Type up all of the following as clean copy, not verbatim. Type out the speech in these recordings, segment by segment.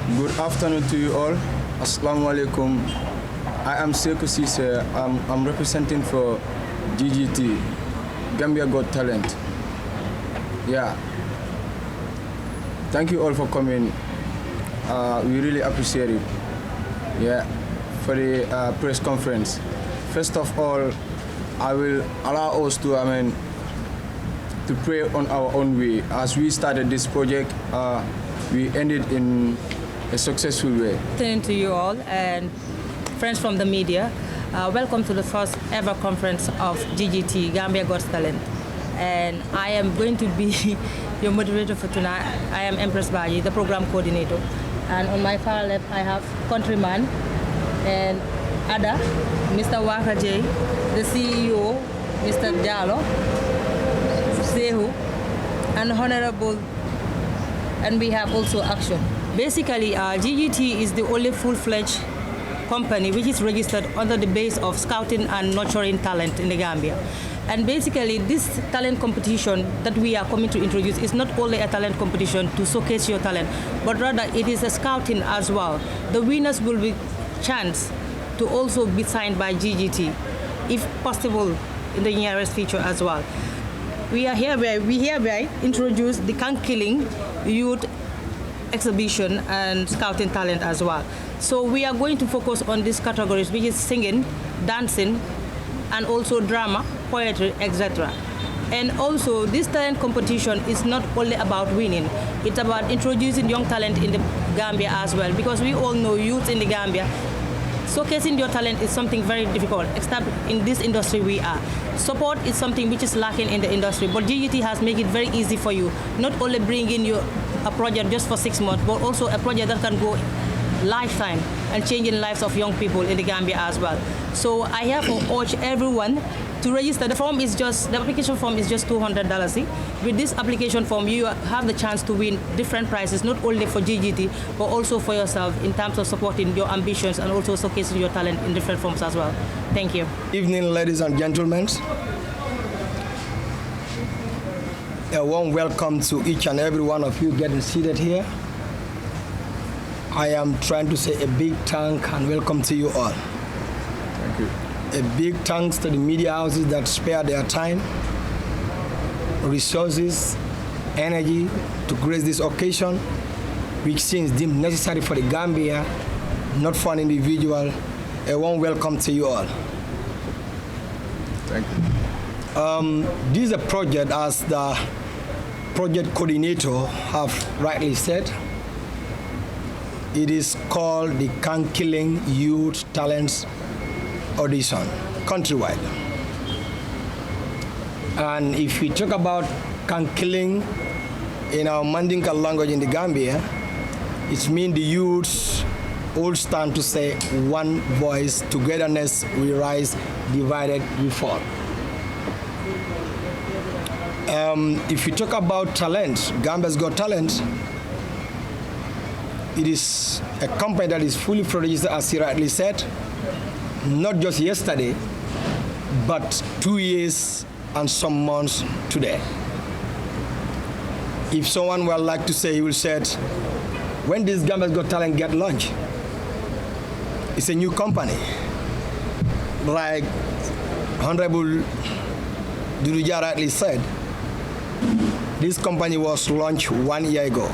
Good afternoon to you all. Assalamu alaikum. I am Sekou Cisse. I'm representing for GGT, Gambia Got Talent. Yeah. Thank you all for coming. We really appreciate it. Yeah, for the press conference. First of all, I will allow us to pray on our own way. As we started this project, we ended in a successful way. Good afternoon to you all and friends from the media. Welcome to the first ever conference of GGT, Gambia Got Talent. And I am going to be your moderator for tonight. I am Empress Baji, the program coordinator. And on my far left, I have Countryman and Ada, Mr. Waka J, the CEO, Mr. Diallo, Sehu, and Honorable, and we have also Action. Basically, GGT is the only full-fledged company which is registered under the base of scouting and nurturing talent in the Gambia. And basically, this talent competition that we are coming to introduce is not only a talent competition to showcase your talent, but rather it is a scouting as well. The winners will be chance to also be signed by GGT, if possible, in the nearest future as well. We hereby introduce the Kankiling Youth Exhibition and Scouting Talent as well. So we are going to focus on these categories, which is singing, dancing, and also drama, poetry, etc. And also, this talent competition is not only about winning, it's about introducing young talent in the Gambia as well, because we all know youth in the Gambia, showcasing your talent is something very difficult, except in this industry we are. Support is something which is lacking in the industry, but GGT has made it very easy for you, not only bringing you a project just for 6 months, but also a project that can go lifetime and changing lives of young people in the Gambia as well. So I have to urge everyone to register. The application form is just $200. With this application form, you have the chance to win different prizes, not only for GGT, but also for yourself in terms of supporting your ambitions and also showcasing your talent in different forms as well. Thank you. Evening, ladies and gentlemen. A warm welcome to each and every one of you getting seated here. I am trying to say a big thank and welcome to you all. Thank you. A big thanks to the media houses that spare their time, resources, energy to grace this occasion, which seems deemed necessary for the Gambia, not for an individual. A warm welcome to you all. Thank you. This is a project, as the project coordinator have rightly said. It is called the Kankiling Youth Talents Audition, countrywide. And if we talk about Kankiling in our Mandinka language in the Gambia, it means the youths all stand to say one voice, togetherness we rise, divided we fall. If you talk about talent, Gambia's Got Talent, it is a company that is fully registered, as he rightly said, not just yesterday, but 2 years and some months today. If someone would like to say, he will say, when this Gambia's Got Talent get launched, it's a new company. Like Honorable Duduja rightly said, this company was launched 1 year ago.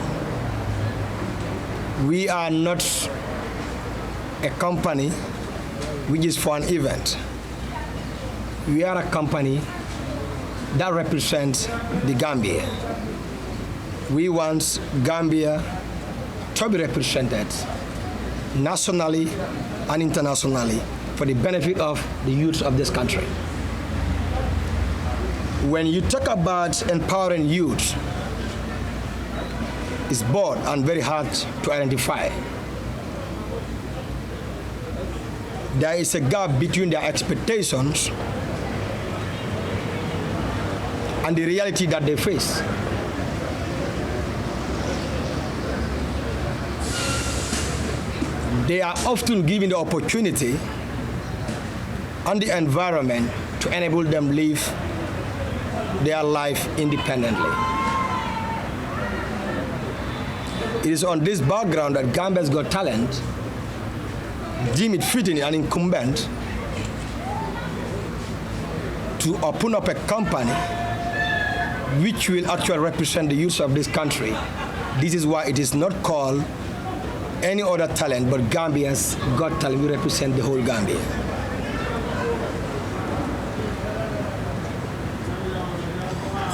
We are not a company which is for an event. We are a company that represents the Gambia. We want Gambia to be represented nationally and internationally for the benefit of the youth of this country. When you talk about empowering youth, it's broad and very hard to identify. There is a gap between their expectations and the reality that they face. They are often given the opportunity and the environment to enable them live their life independently. It is on this background that Gambia's Got Talent deem it fitting and incumbent to open up a company which will actually represent the youth of this country. This is why it is not called any other talent, but Gambia's Got Talent will represent the whole Gambia.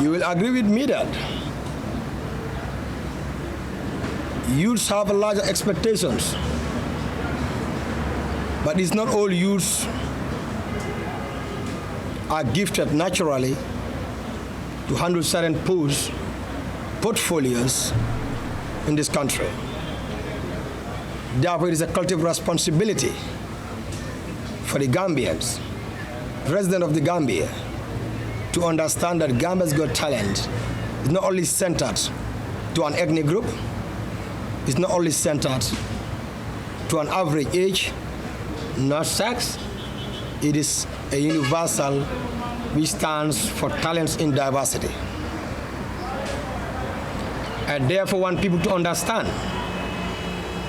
You will agree with me that youths have larger expectations, but it's not all youths are gifted naturally to handle certain portfolios in this country. Therefore, it is a collective responsibility for the Gambians, residents of the Gambia, to understand that Gambia's Got Talent is not only centered to an ethnic group, it's not only centered to an average age, not sex. It is a universal which stands for talents in diversity. I therefore want people to understand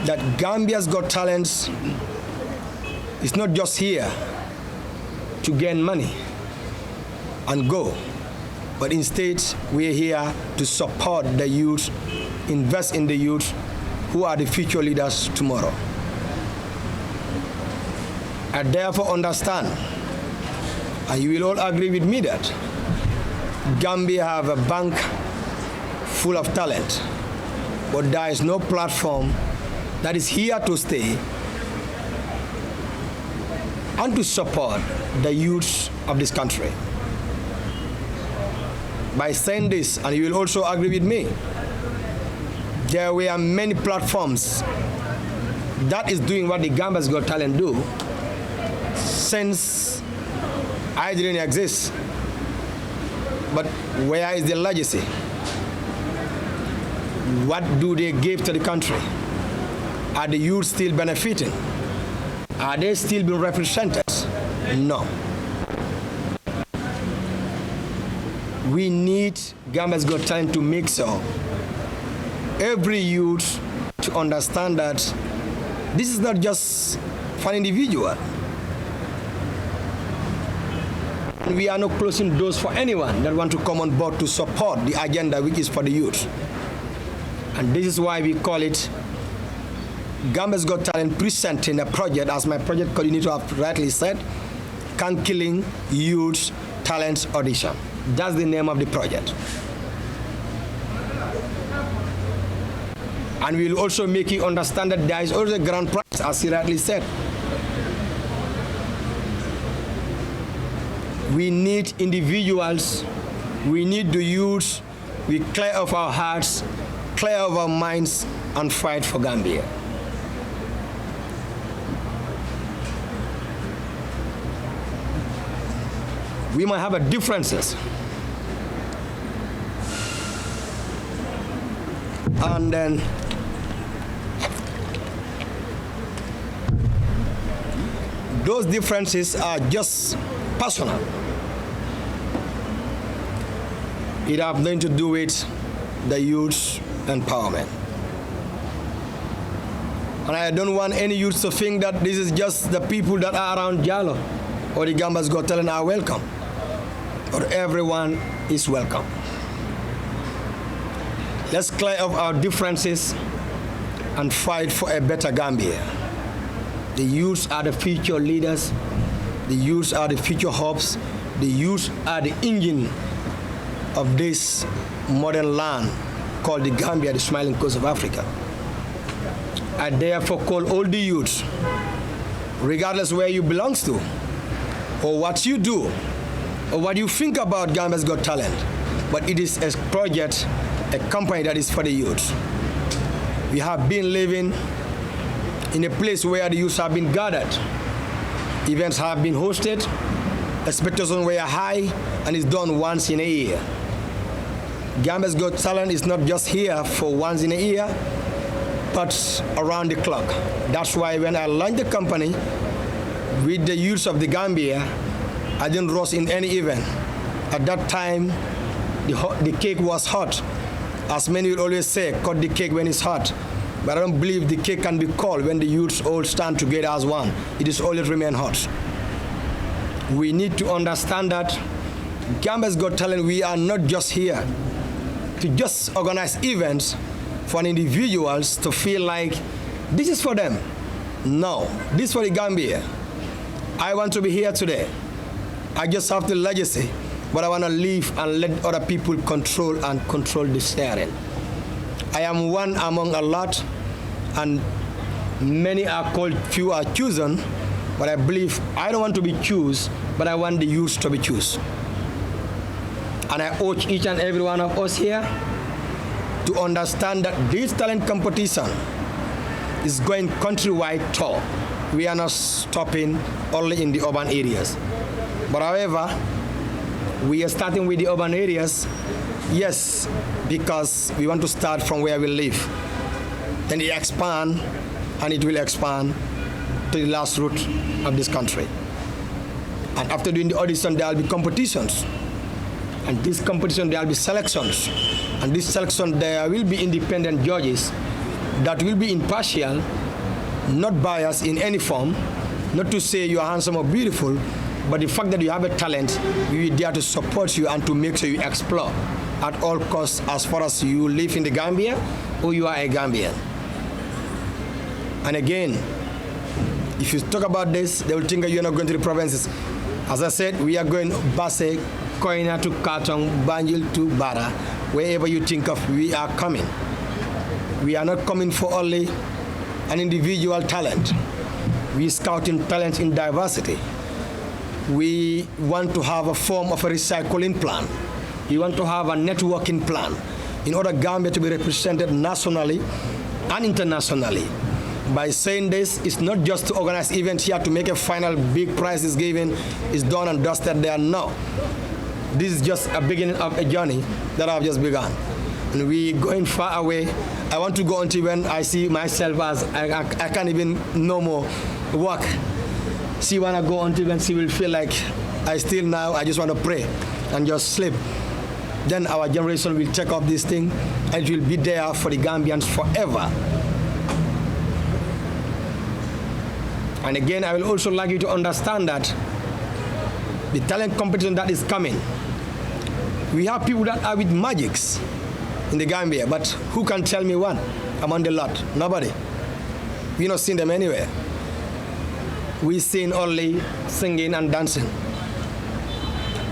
that Gambia's Got Talents is not just here to gain money and go, but instead we are here to support the youth, invest in the youth who are the future leaders tomorrow. I therefore understand, and you will all agree with me, that Gambia have a bank full of talent, but there is no platform that is here to stay and to support the youth of this country. By saying this, and you will also agree with me, there were many platforms that is doing what the Gambia's Got Talent do since I didn't exist. But where is the legacy? What do they give to the country? Are the youth still benefiting? Are they still being represented? No. We need Gambia's Got Talent to make sure every youth to understand that this is not just for an individual. We are not closing doors for anyone that want to come on board to support the agenda which is for the youth. And this is why we call it Gambia's Got Talent presenting a project, as my project coordinator have rightly said, Kankiling Youth Talent Audition. That's the name of the project. And we'll also make you understand that there is also a grand prize, as he rightly said. We need individuals, we need the youth, we clear of our hearts, clear of our minds, and fight for Gambia. We might have differences. And then those differences are just personal. It has nothing to do with the youth empowerment. And I don't want any youth to think that this is just the people that are around Jalo or the Gambia's Got Talent are welcome. Or everyone is welcome. Let's clear up our differences and fight for a better Gambia. The youth are the future leaders. The youth are the future hopes. The youth are the engine of this modern land called the Gambia, the smiling coast of Africa. I therefore call all the youths, regardless where you belong to, or what you do, or what you think about Gambia's Got Talent, but it is a project, a company that is for the youth. We have been living in a place where the youth have been gathered. Events have been hosted, expectations were high, and it's done once in a year. Gambia's Got Talent is not just here for once in a year, but around the clock. That's why when I launched the company with the youth of the Gambia, I didn't rush in any event. At that time, the cake was hot. As many will always say, cut the cake when it's hot. But I don't believe the cake can be called when the youths all stand together as one. It is always remain hot. We need to understand that Gambia's Got Talent, we are not just here to just organize events for individuals to feel like this is for them. No, this is for the Gambia. I want to be here today. I just have the legacy, but I want to leave and let other people control the sharing. I am one among a lot, and many are called, few are chosen, but I believe I don't want to be chosen, but I want the youth to be chosen. And I urge each and every one of us here to understand that this talent competition is going countrywide tour. We are not stopping only in the urban areas. But however, we are starting with the urban areas, yes, because we want to start from where we live. Then it expand, and it will expand to the last root of this country. And after doing the audition, there will be competitions. And this competition, there will be selections. And this selection, there will be independent judges that will be impartial, not biased in any form, not to say you are handsome or beautiful, but the fact that you have a talent, we are there to support you and to make sure you explore at all costs as far as you live in the Gambia or you are a Gambian. And again, if you talk about this, they will think that you're not going to the provinces. As I said, we are going Basse, Koina to Katong, Banjul to Bara, wherever you think of, we are coming. We are not coming for only an individual talent. We are scouting talent in diversity. We want to have a form of a recycling plan. We want to have a networking plan in order Gambia to be represented nationally and internationally. By saying this, it's not just to organize events here to make a final big prize is given, it's done and dusted there. No. This is just a beginning of a journey that I've just begun. And we're going far away. I want to go until when I see myself as I can't even no more work. She wanna go until when she will feel like I just want to pray and just sleep. Then our generation will take up this thing and it will be there for the Gambians forever. And again, I will also like you to understand that the talent competition that is coming, we have people that are with magics in the Gambia, but who can tell me one among the lot? Nobody. We've not seen them anywhere. We've seen only singing and dancing.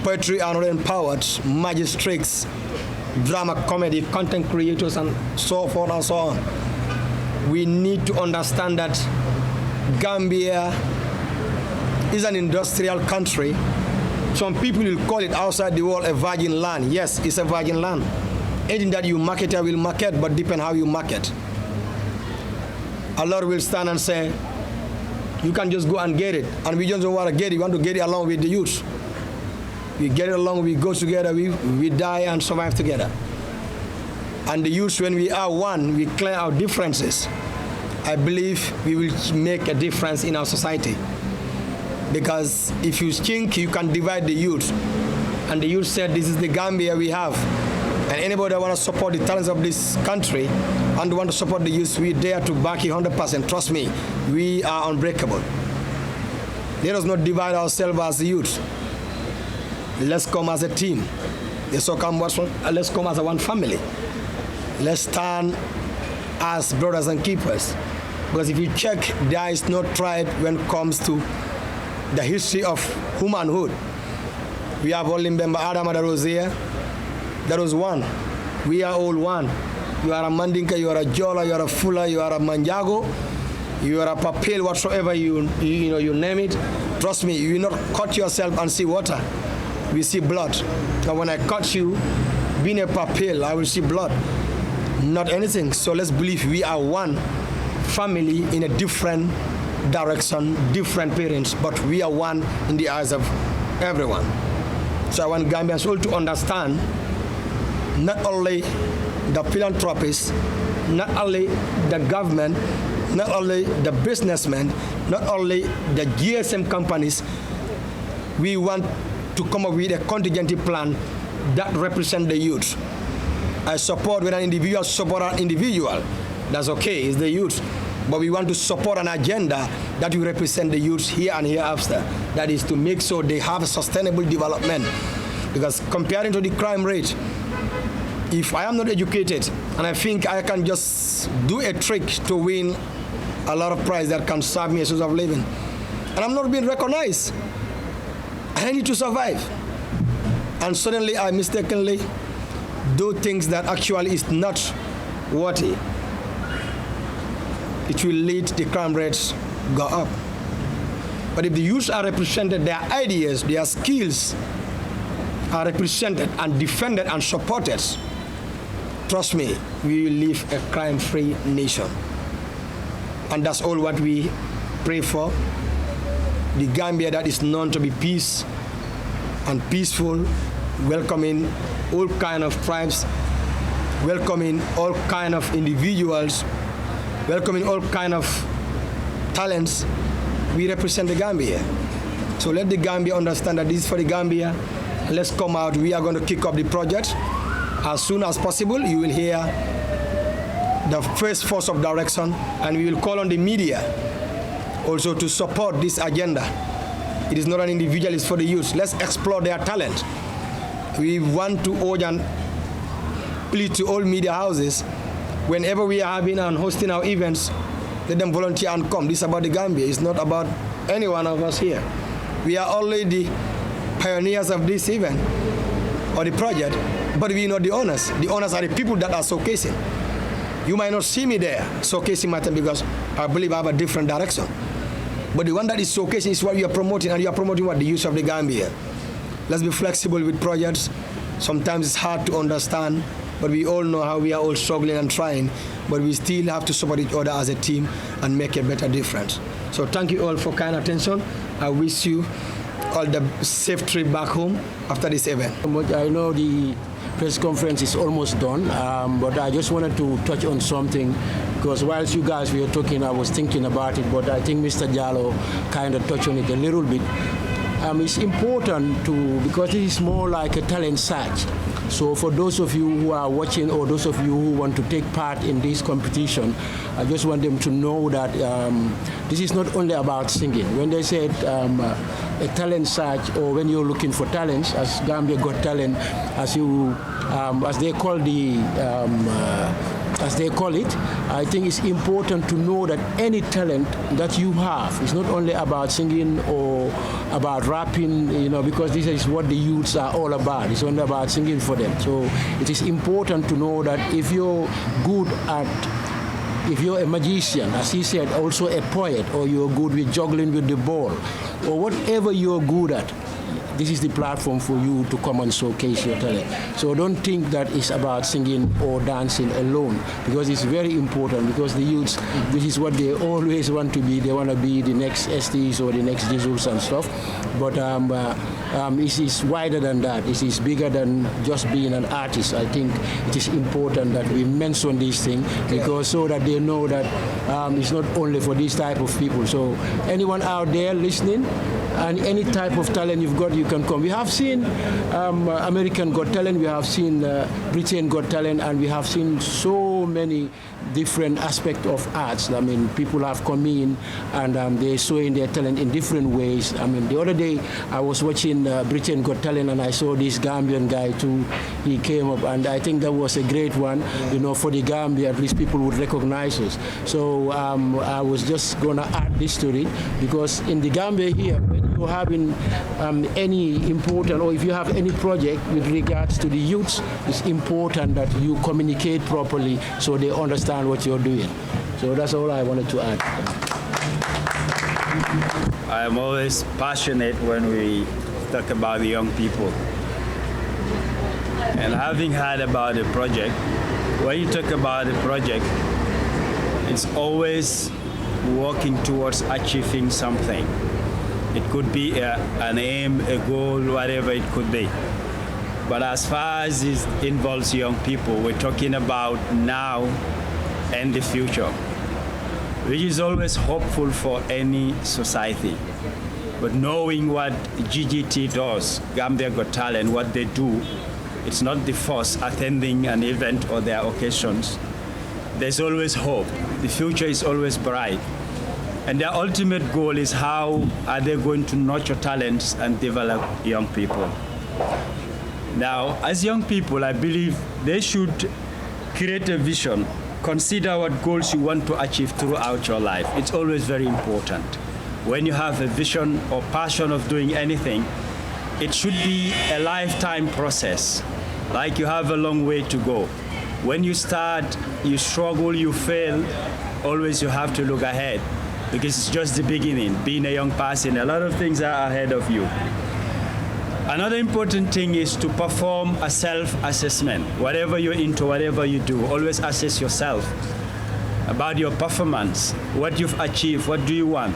Poetry are not empowered, magic tricks, drama, comedy, content creators, and so forth and so on. We need to understand that Gambia is an industrial country. Some people will call it outside the world a virgin land. Yes, it's a virgin land. Anything that you market, I will market, but depend how you market. A lot will stand and say, you can just go and get it. And we just don't want to get it. We want to get it along with the youth. We get it along, we go together, we die and survive together. And the youth, when we are one, we clear our differences. I believe we will make a difference in our society. Because if you think you can divide the youth, and the youth said this is the Gambia we have, and anybody that want to support the talents of this country and want to support the youth, we dare to back you 100%. Trust me, we are unbreakable. Let us not divide ourselves as the youth. Let's come as a team. Let's come as a one family. Let's stand as brothers and keepers. Because if you check, there is no tribe when it comes to the history of humanhood. We have only member Adam that was here. That was one. We are all one. You are a Mandinka, you are a Jola, you are a Fula, you are a Manjago, you are a Papel, whatsoever you name it. Trust me, you will not cut yourself and see water. We see blood. And when I cut you, being a Papel, I will see blood. Not anything. So let's believe we are one family in a different direction, different parents, but we are one in the eyes of everyone. So I want Gambians all to understand not only the philanthropists, not only the government, not only the businessmen, not only the GSM companies. We want to come up with a contingency plan that represents the youth. I support when an individual support an individual. That's okay, it's the youth. But we want to support an agenda that will represent the youth here and hereafter. That is to make sure they have a sustainable development. Because comparing to the crime rate, if I am not educated and I think I can just do a trick to win a lot of prize that can serve me a source of living, and I'm not being recognized, I need to survive. And suddenly I mistakenly do things that actually is not worthy, it will lead the crime rates go up. But if the youth are represented, their ideas, their skills are represented and defended and supported, trust me, we will live a crime-free nation. And that's all what we pray for. The Gambia that is known to be peace and peaceful, welcoming all kind of tribes, welcoming all kind of individuals, welcoming all kind of talents. We represent the Gambia. So let the Gambia understand that this is for the Gambia. Let's come out. We are going to kick off the project. As soon as possible, you will hear the first force of direction, and we will call on the media also to support this agenda. It is not an individual, it's for the youth. Let's explore their talent. We want to urge and plead to all media houses, whenever we are having and hosting our events, let them volunteer and come. This is about the Gambia. It's not about any one of us here. We are already pioneers of this event or the project, but we are not the owners. The owners are the people that are showcasing. You might not see me there showcasing my time because I believe I have a different direction. But the one that is showcasing is what you are promoting, and you are promoting what the use of the Gambia. Let's be flexible with projects. Sometimes it's hard to understand, but we all know how we are all struggling and trying, but we still have to support each other as a team and make a better difference. So thank you all for kind attention. I wish you all the safe trip back home after this event. I know the press conference is almost done, but I just wanted to touch on something, because whilst you guys were talking, I was thinking about it, but I think Mr. Jallo kind of touched on it a little bit. It's important because this is more like a talent search. So for those of you who are watching, or those of you who want to take part in this competition, I just want them to know that this is not only about singing. When they said a talent search, or when you're looking for talents, as Gambia Got Talent, as they call it, I think it's important to know that any talent that you have is not only about singing or about rapping, because this is what the youths are all about. It's only about singing for them. So it is important to know that if you're a magician, as he said, also a poet, or you're good with juggling with the ball, or whatever you're good at, this is the platform for you to come and showcase your talent. So don't think that it's about singing or dancing alone, because it's very important, because the youths, this is what they always want to be. They want to be the next STs or the next Jizzles and stuff. But it is wider than that. It is bigger than just being an artist. I think it is important that we mention these things, because so that they know that it's not only for this type of people. So anyone out there listening, and any type of talent you've got, you can come. We have seen American Got Talent, we have seen Britain Got Talent, and we have seen so many different aspects of arts. I mean, people have come in and they're showing their talent in different ways. I mean, the other day I was watching Britain Got Talent, and I saw this Gambian guy too. He came up, and I think that was a great one, for the Gambia. At least people would recognize us. So I was just going to add this to it, because in the Gambia here, when you're having any important, or if you have any project with regards to the youths, it's important that you communicate properly so they understand what you're doing. So that's all I wanted to add. I'm always passionate when we talk about the young people. And having heard about the project, when you talk about the project, it's always working towards achieving something. It could be an aim, a goal, whatever it could be. But as far as it involves young people, we're talking about now and the future, which is always hopeful for any society. But knowing what GGT does, Gambia Got Talent, what they do, it's not the first attending an event or their occasions. there's always hope. The future is always bright. And their ultimate goal is how are they going to nurture talents and develop young people. Now, as young people, I believe they should create a vision, consider what goals you want to achieve throughout your life. It's always very important. When you have a vision or passion of doing anything, it should be a lifetime process. Like you have a long way to go. When you start, you struggle, you fail, always you have to look ahead, because it's just the beginning. Being a young person, a lot of things are ahead of you. Another important thing is to perform a self-assessment. Whatever you're into, whatever you do, always assess yourself about your performance, what you've achieved, what do you want.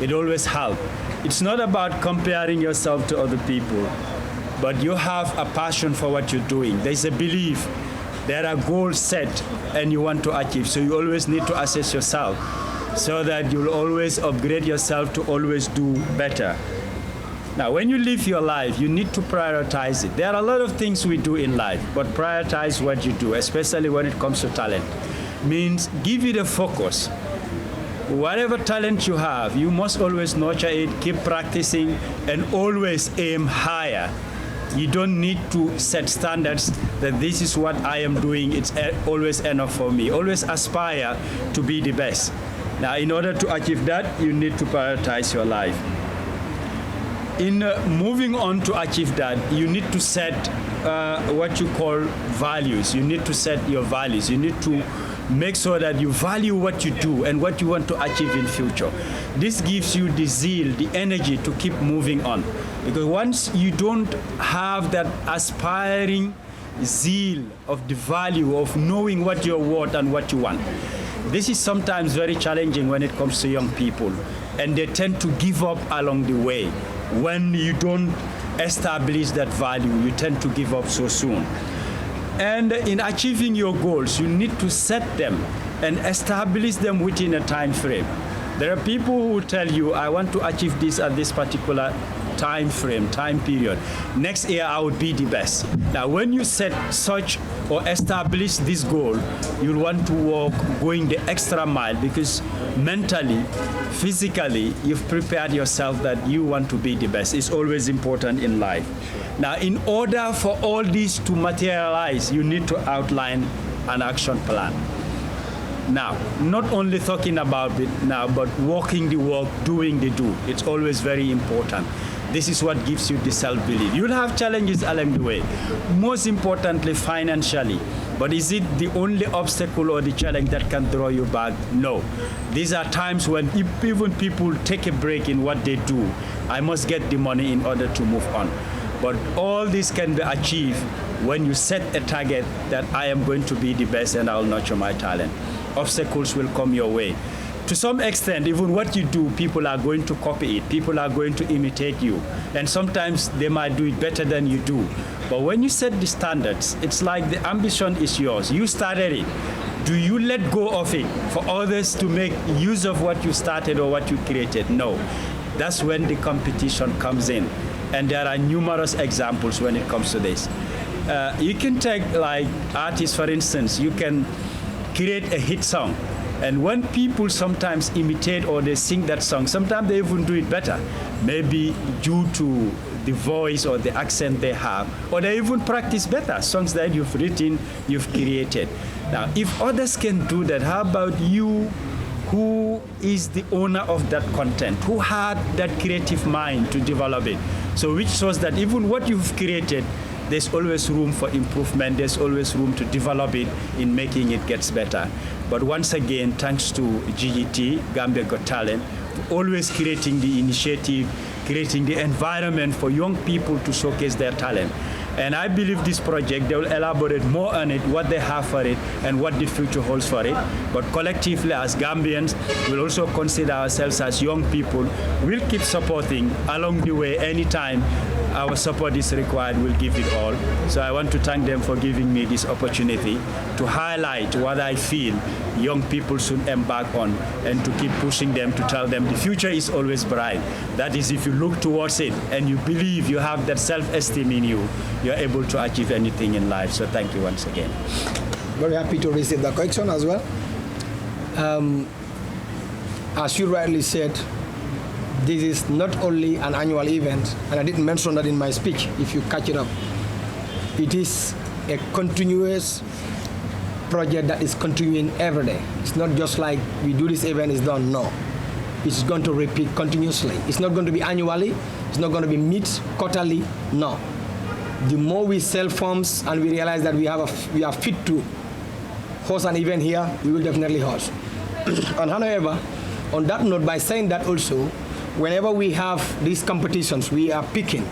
It always helps. It's not about comparing yourself to other people, but you have a passion for what you're doing. There's a belief, there are goals set and you want to achieve. So you always need to assess yourself so that you'll always upgrade yourself to always do better. Now, when you live your life, you need to prioritize it. There are a lot of things we do in life, but prioritize what you do, especially when it comes to talent. Means give it a focus. Whatever talent you have, you must always nurture it, keep practicing, and always aim higher. You don't need to set standards that this is what I am doing, it's always enough for me. Always aspire to be the best. Now, in order to achieve that, you need to prioritize your life. In moving on to achieve that, you need to set what you call values. You need to set your values. You need to make sure that you value what you do and what you want to achieve in future. This gives you the zeal, the energy to keep moving on. Because once you don't have that aspiring zeal of the value of knowing what you're worth and what you want, this is sometimes very challenging when it comes to young people. And they tend to give up along the way. When you don't establish that value, you tend to give up so soon. And in achieving your goals, you need to set them and establish them within a time frame. There are people who tell you, I want to achieve this at this particular time frame, time period. Next year, I would be the best. Now, when you set such or establish this goal, you'll want to walk going the extra mile because mentally, physically, you've prepared yourself that you want to be the best. It's always important in life. Now, in order for all this to materialize, you need to outline an action plan. Now, not only talking about it now, but walking the walk, doing the do. It's always very important. This is what gives you the self-belief. You'll have challenges along the way, most importantly financially. But is it the only obstacle or the challenge that can draw you back? No. These are times when even people take a break in what they do. I must get the money in order to move on. But all this can be achieved when you set a target that I am going to be the best and I'll nurture my talent. Obstacles will come your way. To some extent, even what you do, people are going to copy it. People are going to imitate you. And sometimes they might do it better than you do. But when you set the standards, it's like the ambition is yours. You started it. Do you let go of it for others to make use of what you started or what you created? No. That's when the competition comes in. And there are numerous examples when it comes to this. You can take like artists, for instance. You can create a hit song. And when people sometimes imitate or they sing that song, sometimes they even do it better. Maybe due to the voice or the accent they have, or they even practice better songs that you've written, you've created. Now, if others can do that, how about you, who is the owner of that content, who had that creative mind to develop it? So which shows that even what you've created, there's always room for improvement. There's always room to develop it in making it gets better. But once again, thanks to GGT, Gambia Got Talent, for always creating the initiative, creating the environment for young people to showcase their talent. And I believe this project, they will elaborate more on it, what they have for it, and what the future holds for it. But collectively, as Gambians, we'll also consider ourselves as young people. We'll keep supporting along the way. Anytime our support is required, we'll give it all. So I want to thank them for giving me this opportunity to highlight what I feel young people should embark on and to keep pushing them, to tell them the future is always bright. That is, if you look towards it and you believe, you have that self-esteem in you, you're able to achieve anything in life. So thank you once again. very happy to receive the question as well. As you rightly said, this is not only an annual event, and I didn't mention that in my speech, if you catch it up. It is a continuous project that is continuing every day. It's not just like we do this event, it's done. No. It's going to repeat continuously. It's not going to be annually. It's not going to be quarterly. No. The more we sell forms and we realize that we are fit to host an event here, we will definitely host. And however, on that note, by saying that also, whenever we have these competitions, we are picking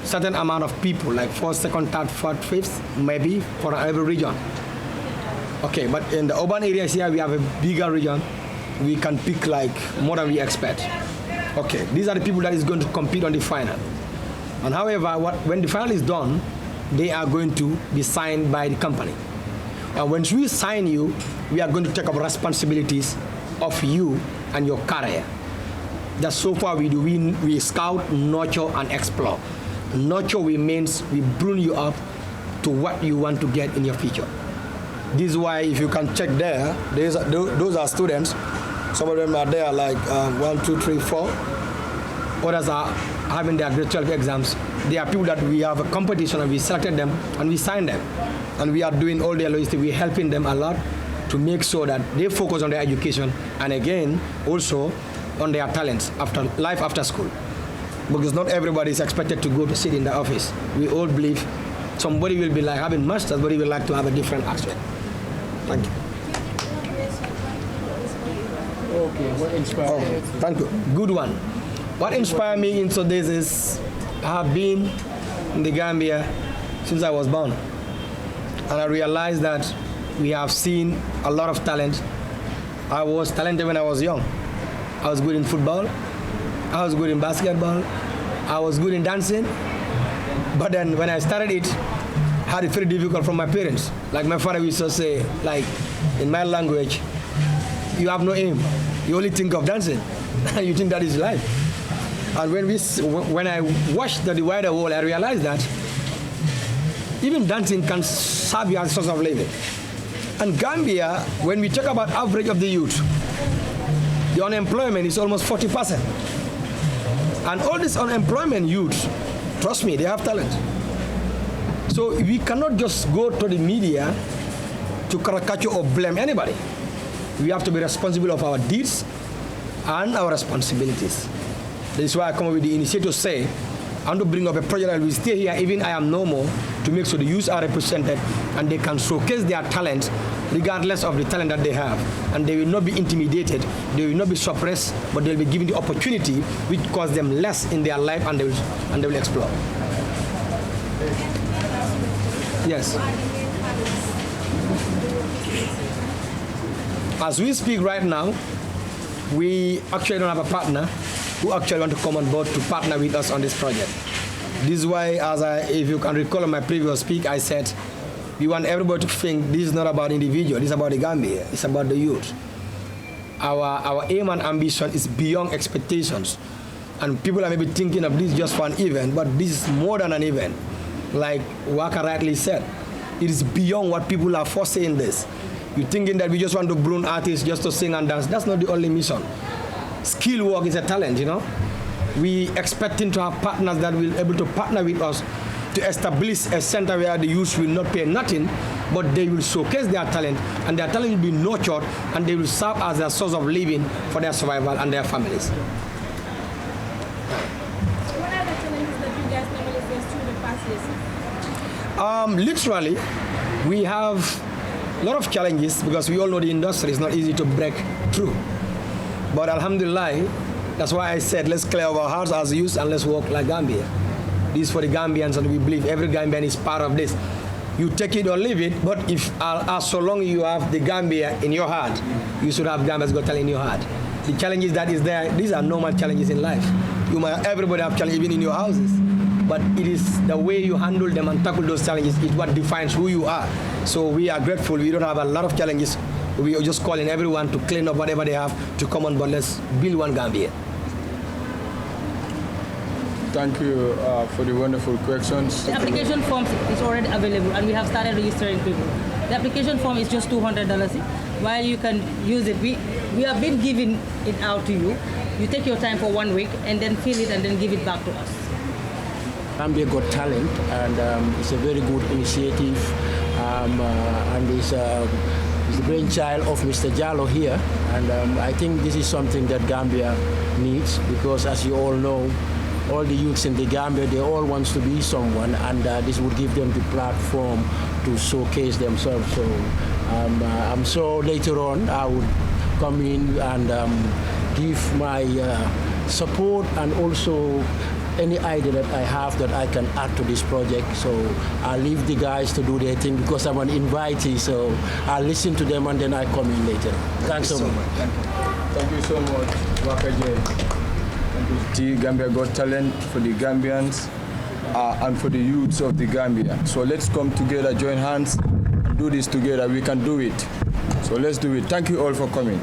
certain amount of people, like first, second, third, fourth, fifth, maybe for every region. Okay, but in the urban areas here, we have a bigger region. We can pick like more than we expect. Okay, these are the people that is going to compete on the final. And however, when the final is done, they are going to be signed by the company. And once we sign you, we are going to take up responsibilities of you and your career. That's so far we do. We scout, nurture, and explore. Nurture means we bring you up to what you want to get in your future. This is why, if you can check there, those are students. Some of them are there like 1, 2, 3, 4. Others are having their grade 12 exams. They are people that we have a competition and we selected them and we signed them. And we are doing all their logistics. We're helping them a lot to make sure that they focus on their education and again, also on their talents after life after school. Because not everybody is expected to go to sit in the office. We all believe somebody will be like having masters, but he will like to have a different aspect. Thank you. Okay, what inspired you? Thank you. Good one. What inspired me into this is I have been in the Gambia since I was born. And I realized that we have seen a lot of talent. I was talented when I was young. I was good in football. I was good in basketball. I was good in dancing. But then when I started it, I had it very difficult from my parents. Like my father used to say, like in my language, you have no aim. You only think of dancing. You think that is life. And when I watched the wider world, I realized that even dancing can serve you as a source of living. And Gambia, when we talk about average of the youth, the unemployment is almost 40%. And all this unemployment youth, trust me, they have talent. So we cannot just go to the media to caricature or blame anybody. We have to be responsible of our deeds and our responsibilities. That is why I come up with the initiative to say, I want to bring up a project that will stay here, even I am no more, to make sure the youth are represented and they can showcase their talent regardless of the talent that they have. And they will not be intimidated, they will not be suppressed, but they will be given the opportunity which costs them less in their life and they will explore. Yes. As we speak right now, we actually don't have a partner who actually want to come on board to partner with us on this project. This is why, if you can recall on my previous speak, I said, we want everybody to think this is not about individual, this is about the Gambia, it's about the youth. Our aim and ambition is beyond expectations. And people are maybe thinking of this just for an event, but this is more than an event. Like Waka rightly said, it is beyond what people are foreseeing this. You're thinking that we just want to bring artists just to sing and dance. That's not the only mission. Skill work is a talent, you know. We expecting to have partners that will be able to partner with us to establish a center where the youth will not pay nothing, but they will showcase their talent, and their talent will be nurtured, and they will serve as a source of living for their survival and their families. What are the challenges that you guys normally face through the past years? Literally, we have a lot of challenges because we all know the industry is not easy to break through. But alhamdulillah, that's why I said let's clear our hearts as youth and let's work like Gambia. This is for the Gambians, and we believe every Gambian is part of this. You take it or leave it, but if so long you have the Gambia in your heart, you should have Gambia's Got Talent in your heart. The challenges that is there, these are normal challenges in life. Everybody have challenges even in your houses. But it is the way you handle them and tackle those challenges is what defines who you are. So we are grateful. We don't have a lot of challenges. We are just calling everyone to clean up whatever they have to come on board. Let's build one Gambia. Thank you for the wonderful questions. The application form is already available and we have started registering people. The application form is just $200. While you can use it, we have been giving it out to you. You take your time for 1 week and then fill it and then give it back to us. Gambia Got Talent, and it's a very good initiative, and it's the brainchild of Mr. Jallo here, and I think this is something that Gambia needs, because as you all know, all the youths in the Gambia, they all want to be someone, and this would give them the platform to showcase themselves. So I'm sure later on I would come in and give my support and also any idea that I have that I can add to this project. So I'll leave the guys to do their thing because I'm an invitee, so I'll listen to them and then I come in later. Thanks so much. Thank you so much, Waka J. Thank you, Gambia Got Talent, for the Gambians and for the youths of the Gambia. So let's come together, join hands, and do this together. We can do it. So let's do it. Thank you all for coming.